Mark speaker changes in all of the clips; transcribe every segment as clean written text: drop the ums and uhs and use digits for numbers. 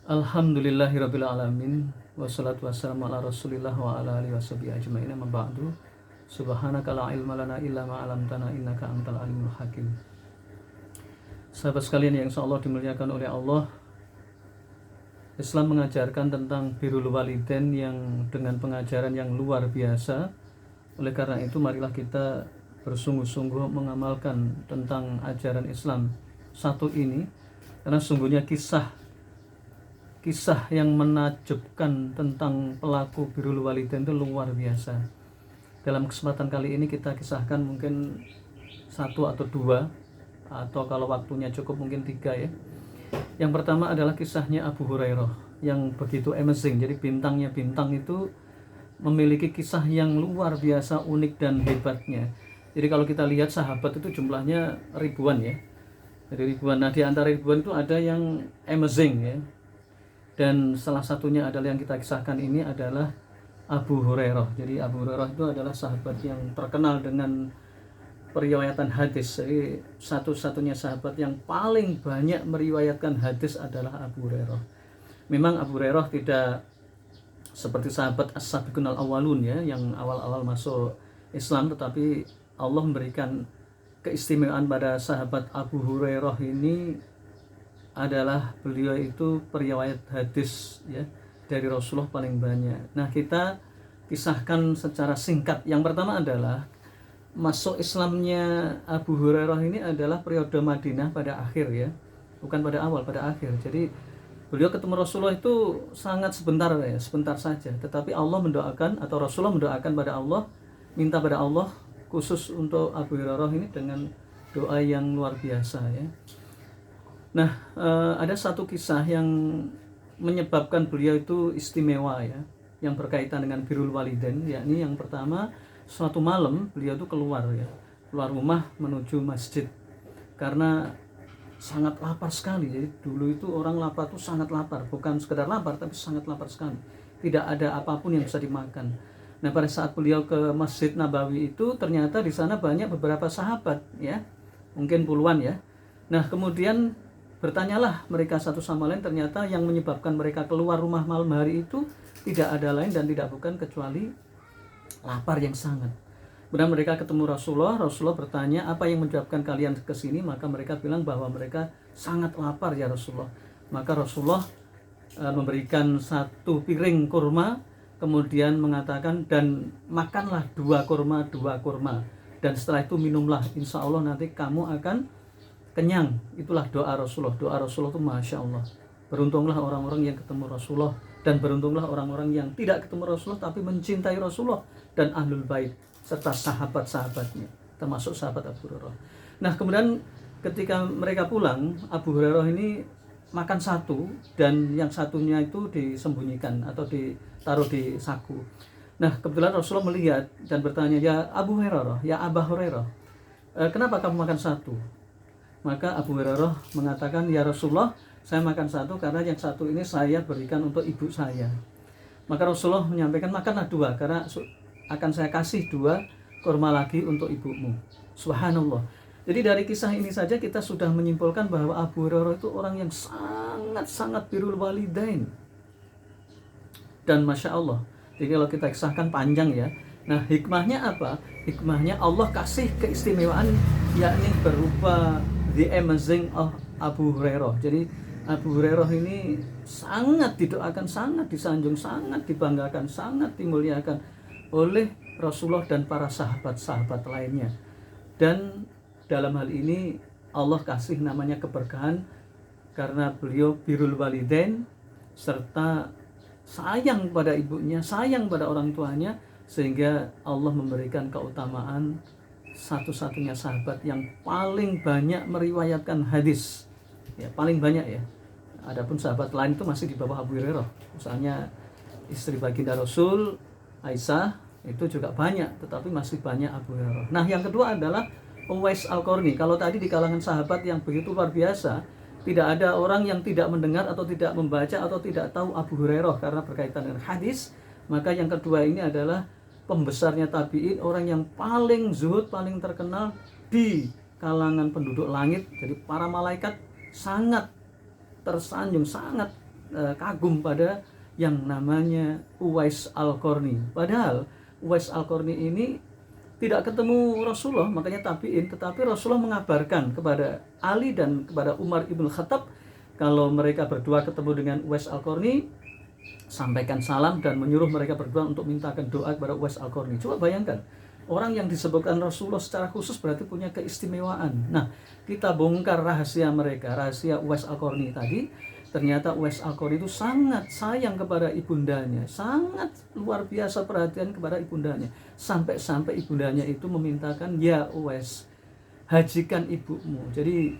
Speaker 1: Alhamdulillahirabbil alamin wassalatu wassalamu ala Rasulillah wa ala alihi washabihi ajmain amma ba'du. Subhanaka la ilma lana illa ma 'allamtana innaka antal alimul hakim. Sahabat sekalian yang insyaallah dimuliakan oleh Allah, Islam mengajarkan tentang birrul walidain yang dengan pengajaran yang luar biasa. Oleh karena itu marilah kita bersungguh-sungguh mengamalkan tentang ajaran Islam satu ini, karena sungguhnya kisah yang menakjubkan tentang pelaku birrul walidain itu luar biasa. Dalam kesempatan kali ini kita kisahkan mungkin satu atau dua, atau kalau waktunya cukup mungkin tiga ya. Yang pertama adalah kisahnya Abu Hurairah yang begitu amazing. Jadi bintang itu memiliki kisah yang luar biasa unik dan hebatnya. Jadi kalau kita lihat sahabat itu jumlahnya ribuan ya. Jadi ribuan. Nah di antara ribuan itu ada yang amazing ya. Dan salah satunya adalah yang kita kisahkan ini adalah Abu Hurairah. Jadi Abu Hurairah itu adalah sahabat yang terkenal dengan periwayatan hadis. Jadi satu-satunya sahabat yang paling banyak meriwayatkan hadis adalah Abu Hurairah. Memang Abu Hurairah tidak seperti sahabat as-sabiqun al-awwalun ya, yang awal-awal masuk Islam, tetapi Allah memberikan keistimewaan pada sahabat Abu Hurairah ini adalah beliau itu periwayat hadis ya dari Rasulullah paling banyak. Nah, kita kisahkan secara singkat. Yang pertama adalah masuk Islamnya Abu Hurairah ini adalah periode Madinah pada akhir ya, bukan pada awal, pada akhir. Jadi beliau ketemu Rasulullah itu sangat sebentar ya, sebentar saja. Tetapi Allah mendoakan, atau Rasulullah mendoakan pada Allah, minta pada Allah khusus untuk Abu Hurairah ini dengan doa yang luar biasa ya. Nah, ada satu kisah yang menyebabkan beliau itu istimewa ya, yang berkaitan dengan birrul walidain, yakni yang pertama, suatu malam beliau itu keluar rumah menuju masjid karena sangat lapar sekali. Jadi dulu itu orang lapar itu sangat lapar, bukan sekedar lapar tapi sangat lapar sekali. Tidak ada apapun yang bisa dimakan. Nah, pada saat beliau ke Masjid Nabawi itu ternyata di sana banyak beberapa sahabat ya, mungkin puluhan ya. Nah, kemudian bertanyalah mereka satu sama lain, ternyata yang menyebabkan mereka keluar rumah malam hari itu tidak ada lain dan tidak bukan kecuali lapar yang sangat. Kemudian mereka ketemu Rasulullah bertanya, apa yang menyebabkan kalian ke sini? Maka mereka bilang bahwa mereka sangat lapar ya Rasulullah. Maka Rasulullah memberikan satu piring kurma, kemudian mengatakan, dan makanlah dua kurma, dan setelah itu minumlah, insya Allah nanti kamu akan kenyang. Itulah doa Rasulullah. Doa Rasulullah itu Masya Allah. Beruntunglah orang-orang yang ketemu Rasulullah, dan beruntunglah orang-orang yang tidak ketemu Rasulullah tapi mencintai Rasulullah dan Ahlul Bait serta sahabat-sahabatnya, termasuk sahabat Abu Hurairah. Nah, kemudian ketika mereka pulang, Abu Hurairah ini makan satu dan yang satunya itu disembunyikan atau ditaruh di saku. Nah, kebetulan Rasulullah melihat dan bertanya, ya Abu Hurairah, ya Aba Hurairah, kenapa kamu makan satu? Maka Abu Hurairah mengatakan, ya Rasulullah, saya makan satu karena yang satu ini saya berikan untuk ibu saya. Maka Rasulullah menyampaikan, makanlah dua karena akan saya kasih dua kurma lagi untuk ibumu. Subhanallah. Jadi dari kisah ini saja kita sudah menyimpulkan bahwa Abu Hurairah itu orang yang sangat-sangat birrul walidain. Dan Masya Allah, jadi kalau kita kisahkan panjang ya. Nah, hikmahnya apa? Hikmahnya Allah kasih keistimewaan, yakni berupa the amazing of Abu Hurairah. Jadi Abu Hurairah ini sangat didoakan, sangat disanjung, sangat dibanggakan, sangat dimuliakan oleh Rasulullah dan para sahabat-sahabat lainnya. Dan dalam hal ini Allah kasih namanya keberkahan karena beliau birrul walidain serta sayang pada ibunya, sayang pada orang tuanya, sehingga Allah memberikan keutamaan satu-satunya sahabat yang paling banyak meriwayatkan hadis ya, paling banyak ya. Adapun sahabat lain itu masih di bawah Abu Hurairah. Misalnya istri baginda Rasul Aisyah itu juga banyak, tetapi masih banyak Abu Hurairah. Nah, yang kedua adalah Uwais Al-Qarni. Kalau tadi di kalangan sahabat yang begitu luar biasa, tidak ada orang yang tidak mendengar atau tidak membaca atau tidak tahu Abu Hurairah karena berkaitan dengan hadis. Maka yang kedua ini adalah pembesarnya tabi'in, orang yang paling zuhud, paling terkenal di kalangan penduduk langit. Jadi para malaikat sangat tersanjung, sangat kagum pada yang namanya Uwais Al-Qarni. Padahal Uwais Al-Qarni ini tidak ketemu Rasulullah, makanya tabiin, tetapi Rasulullah mengabarkan kepada Ali dan kepada Umar ibn Khattab kalau mereka berdua ketemu dengan Uwais Al-Qarni, sampaikan salam dan menyuruh mereka berdua untuk mintakan doa kepada Uwais Al-Qarni. Coba bayangkan, orang yang disebutkan Rasulullah secara khusus berarti punya keistimewaan. Nah, kita bongkar rahasia mereka, rahasia Uwais Al-Qarni tadi. Ternyata Uwais Al-Qarni itu sangat sayang kepada ibundanya, sangat luar biasa perhatian kepada ibundanya. Sampai-sampai ibundanya itu memintakan, ya Uwais, hajikan ibumu. Jadi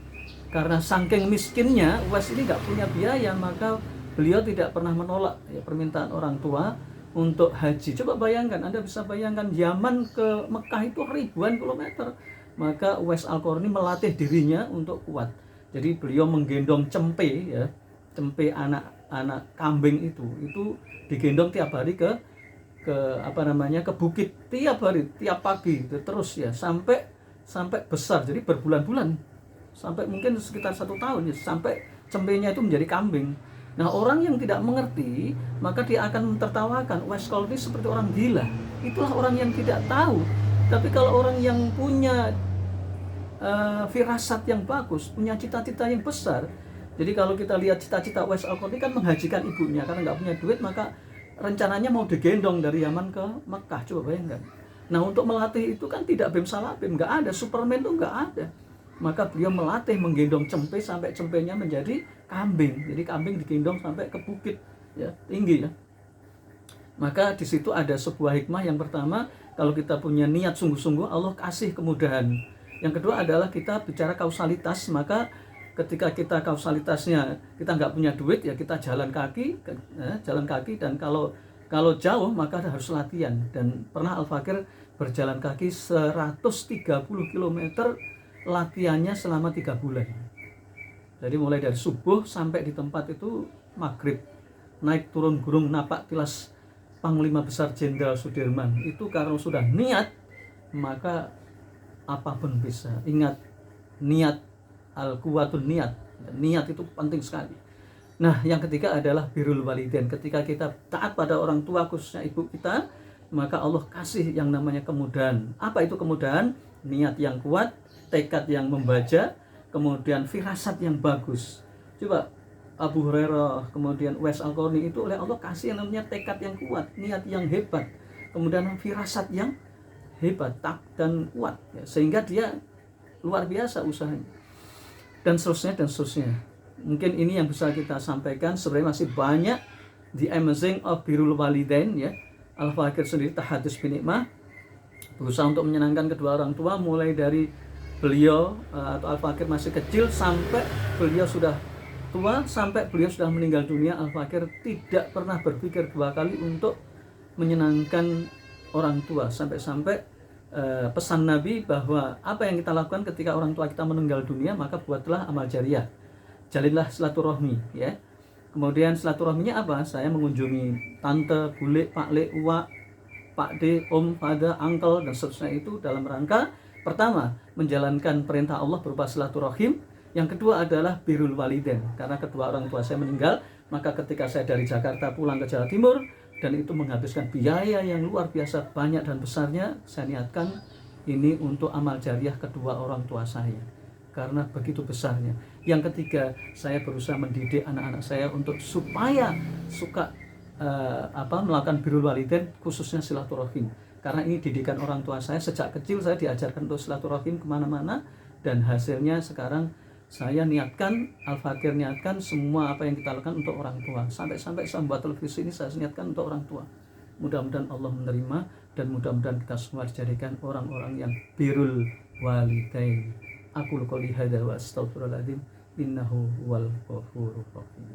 Speaker 1: karena saking miskinnya Uwais ini nggak punya biaya, maka beliau tidak pernah menolak permintaan orang tua untuk haji. Coba bayangkan, Anda bisa bayangkan Yaman ke Mekah itu ribuan kilometer. Maka Uwais Al-Qarni melatih dirinya untuk kuat. Jadi beliau menggendong cempe, cempe anak kambing itu digendong tiap hari ke bukit, tiap hari, tiap pagi terus sampai besar. Jadi berbulan-bulan, sampai mungkin sekitar 1 tahun sampai cempenya itu menjadi kambing. Nah, orang yang tidak mengerti maka dia akan mentertawakan Uwais Al-Qarni seperti orang gila. Itulah orang yang tidak tahu. Tapi kalau orang yang punya firasat yang bagus, punya cita-cita yang besar. Jadi kalau kita lihat cita-cita Uwais Al-Qarni kan menghajikan ibunya, karena nggak punya duit maka rencananya mau digendong dari Yaman ke Mekah. Coba bayangkan. Nah, untuk melatih itu kan tidak bim salah bim, nggak ada, Superman itu nggak ada. Maka beliau melatih menggendong cempe sampai cempenya menjadi kambing. Jadi kambing digendong sampai ke bukit tinggi. Maka di situ ada sebuah hikmah. Yang pertama, kalau kita punya niat sungguh-sungguh, Allah kasih kemudahan. Yang kedua adalah kita bicara kausalitas. Maka ketika kita kausalitasnya kita nggak punya duit, kita jalan kaki, dan kalau jauh maka harus latihan. Dan pernah Al-Fakir berjalan kaki 130 km, latihannya selama 3 bulan. Jadi mulai dari subuh sampai di tempat itu maghrib, naik turun gunung, napak tilas Panglima Besar Jenderal Sudirman. Itu kalau sudah niat maka apapun bisa. Ingat, niat, al-quwatun niat. Niat itu penting sekali. Nah, yang ketiga adalah birrul walidain. Ketika kita taat pada orang tua, khususnya ibu kita, maka Allah kasih yang namanya kemudahan. Apa itu kemudahan? Niat yang kuat, tekad yang membaca, kemudian firasat yang bagus. Coba Abu Hurairah, kemudian Uwais Al-Qarni itu oleh Allah kasih yang namanya tekad yang kuat, niat yang hebat, kemudian firasat yang hebat dan kuat, sehingga dia luar biasa usahanya. Dan seterusnya. Mungkin ini yang bisa kita sampaikan. Sebenarnya masih banyak The Amazing of Birrul Walidain. Al-Fakir sendiri tahadus binikmah, berusaha untuk menyenangkan kedua orang tua, mulai dari beliau atau Al-Fakir masih kecil sampai beliau sudah tua, sampai beliau sudah meninggal dunia. Al-Fakir tidak pernah berpikir 2 kali untuk menyenangkan orang tua. Sampai-sampai pesan Nabi bahwa apa yang kita lakukan ketika orang tua kita meninggal dunia, maka buatlah amal jariah, jalinlah silaturahmi. Kemudian silaturahminya apa? Saya mengunjungi tante, bule, pak le, uwa, pak de, om, pada, uncle, dan seterusnya, itu dalam rangka pertama menjalankan perintah Allah berupa silaturahim. Yang kedua adalah birrul walidain, karena kedua orang tua saya meninggal, maka ketika saya dari Jakarta pulang ke Jawa Timur dan itu menghabiskan biaya yang luar biasa banyak dan besarnya, saya niatkan ini untuk amal jariah kedua orang tua saya, karena begitu besarnya. Yang ketiga, saya berusaha mendidik anak-anak saya untuk supaya suka melakukan birrul walidain, khususnya silaturahim, karena ini didikan orang tua saya. Sejak kecil saya diajarkan untuk silaturahim kemana-mana, dan hasilnya sekarang saya niatkan, Al-Fakir niatkan semua apa yang kita lakukan untuk orang tua. Sampai-sampai saya membuat televisi ini saya niatkan untuk orang tua. Mudah-mudahan Allah menerima, dan mudah-mudahan kita semua dijadikan orang-orang yang birrul walidain. Aqulu qouli hadza wa astaghfirullahaladzim, innahu huwal ghafurur rahim.